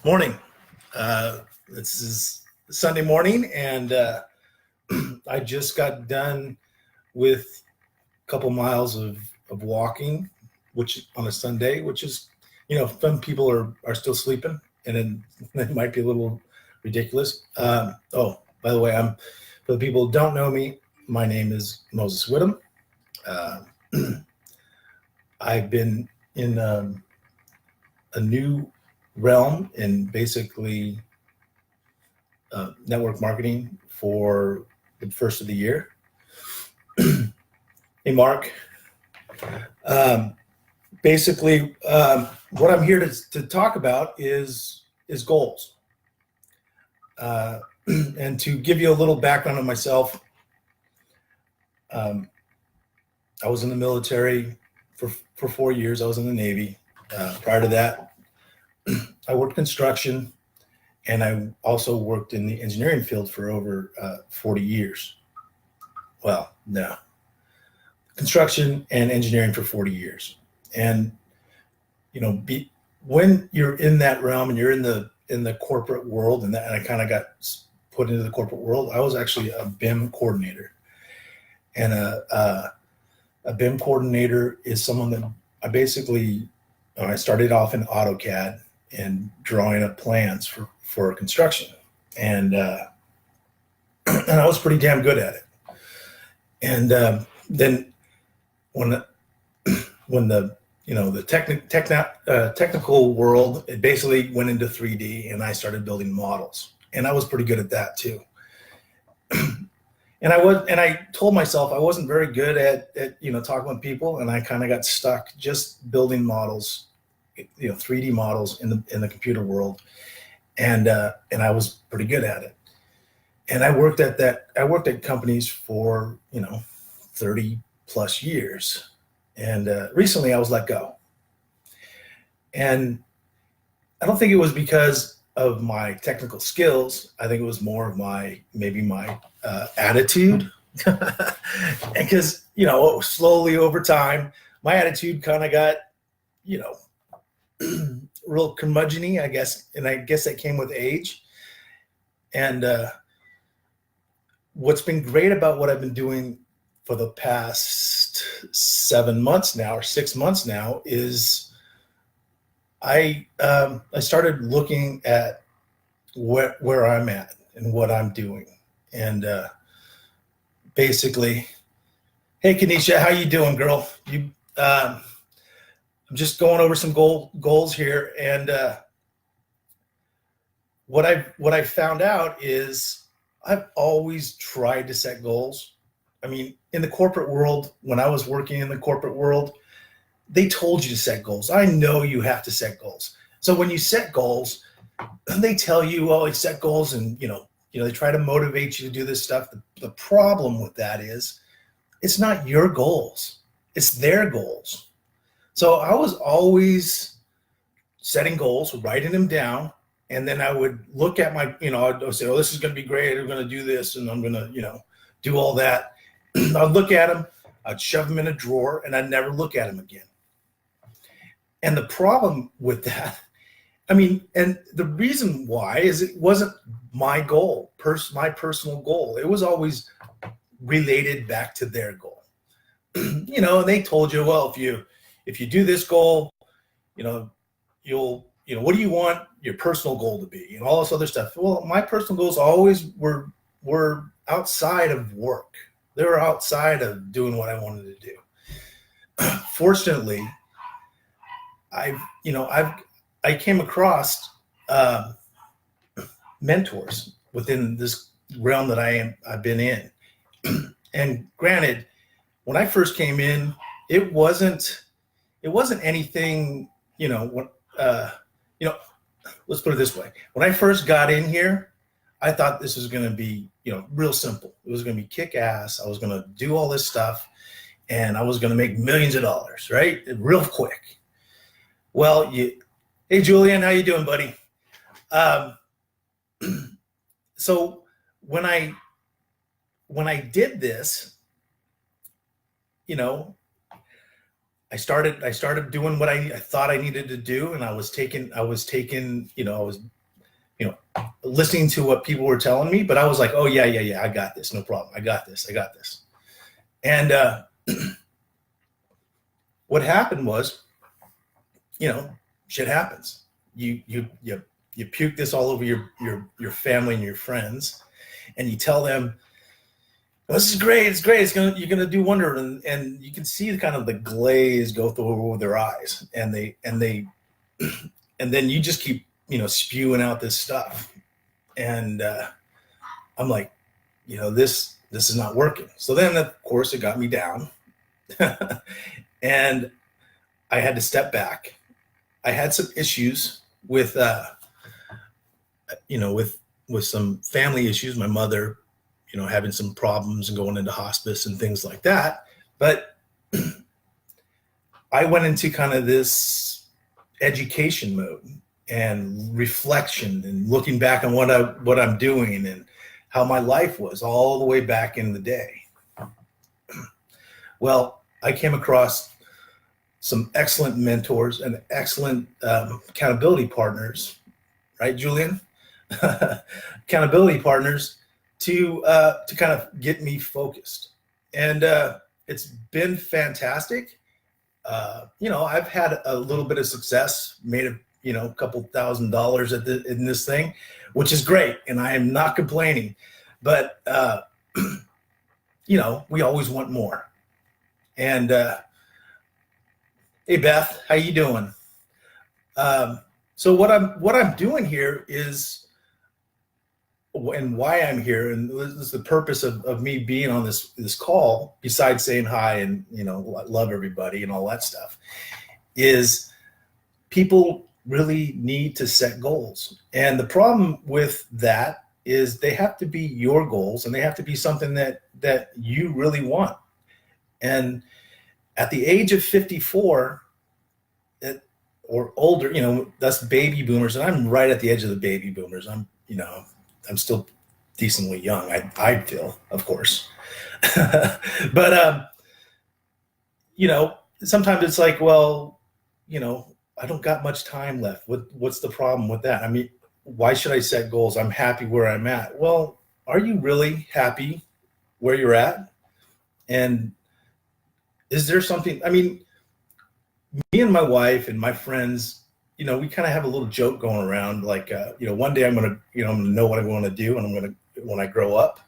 Morning. This is Sunday morning, and I just got done with a couple miles of walking, which on a Sunday, which is, some people are still sleeping, and it might be a little ridiculous. By the way, for the people who don't know me, my name is Moses Whittam. Uh, I've been in a new realm in basically network marketing for the first of the year. Hey, Mark. Basically, what I'm here to talk about is goals. And to give you a little background on myself, I was in the military for 4 years. I was in the Navy. Prior to that, I worked construction, and I also worked in the engineering field for over 40 years. Well, no, construction and engineering for 40 years. And, when you're in that realm and you're in the corporate world, and I kind of got put into the corporate world, I was actually a BIM coordinator. And a BIM coordinator is someone that I started off in AutoCAD and drawing up plans for construction. And and I was pretty damn good at it. And then when the technical world, it basically went into 3D, and I started building models, and I was pretty good at that too. And I told myself I wasn't very good at talking with people, and I kind of got stuck just building models, 3D models in the computer world, and I was pretty good at it. And I worked at companies for 30 plus years, and recently I was let go. And I don't think it was because of my technical skills. I think it was more of my attitude. Because slowly over time, my attitude kind of got real curmudgeon-y, I guess, and I guess that came with age. And what's been great about what I've been doing for the past 7 months now, or 6 months now, is I started looking at where I'm at and what I'm doing. And basically, hey, Kenesha, how you doing, girl? I'm just going over some goals here, and what I found out is I've always tried to set goals. I mean, in the corporate world, when I was working in the corporate world, they told you to set goals. I know you have to set goals. So when you set goals, they tell you, oh, set goals, and they try to motivate you to do this stuff. The problem with that is it's not your goals, it's their goals. So I was always setting goals, writing them down, and then I would look at my, I'd say, oh, this is going to be great. I'm going to do this, and I'm going to, do all that. I'd look at them, I'd shove them in a drawer, and I'd never look at them again. And the problem with that, and the reason why is it wasn't my goal, my personal goal. It was always related back to their goal. And they told you, well, if you do this goal, you'll, what do you want your personal goal to be, and all this other stuff. Well, my personal goals always were outside of work. They were outside of doing what I wanted to do. Fortunately, I came across mentors within this realm that I've been in. And granted, when I first came in, it wasn't anything, let's put it this way. When I first got in here, I thought this was going to be, real simple. It was going to be kick ass. I was going to do all this stuff, and I was going to make millions of dollars, right? Real quick. Well, hey, Julian, how you doing, buddy? So when I did this, I started doing what I thought I needed to do, and I was taking, you know, listening to what people were telling me, but I was like, oh yeah, I got this, no problem. I got this. And what happened was, shit happens. You puke this all over your family and your friends, and you tell them, this is great. It's great. You're gonna do wonder, and you can see kind of the glaze go through their eyes, and they and then you just keep spewing out this stuff, and I'm like, this is not working. So then, of course, it got me down, and I had to step back. I had some issues with with some family issues. My mother, having some problems and going into hospice and things like that. But I went into kind of this education mode and reflection and looking back on what I'm doing and how my life was all the way back in the day. Well, I came across some excellent mentors and excellent accountability partners, right, Julian? Accountability partners to kind of get me focused, and it's been fantastic. I've had a little bit of success, made a couple $1,000s in this thing, which is great, and I am not complaining. But we always want more. And hey, Beth, how you doing? So what I'm doing here is, and why I'm here, and this is the purpose of me being on this call, besides saying hi and love everybody and all that stuff, is people really need to set goals. And the problem with that is they have to be your goals, and they have to be something that you really want. And at the age of 54 or older, that's baby boomers, and I'm right at the edge of the baby boomers. I'm still decently young, I feel, of course. But sometimes it's like, well, I don't got much time left. What's the problem with that? I mean, why should I set goals? I'm happy where I'm at. Well, are you really happy where you're at? And is there something, I mean, me and my wife and my friends, we kind of have a little joke going around, like, one day I'm going to know what I want to do, and when I grow up,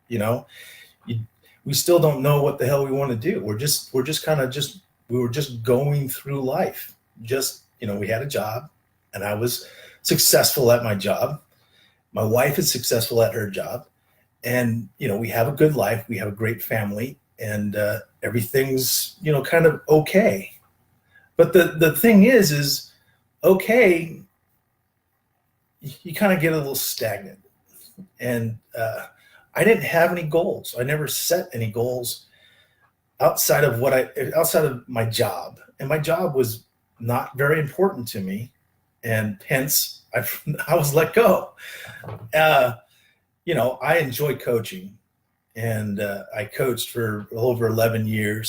we still don't know what the hell we want to do. We were just going through life. We had a job, and I was successful at my job. My wife is successful at her job, and, we have a good life. We have a great family, and everything's, kind of okay. But the thing is okay, you kind of get a little stagnant. And I didn't have any goals. I never set any goals outside of my job. And my job was not very important to me. And hence I was let go. I enjoy coaching, and I coached for over 11 years.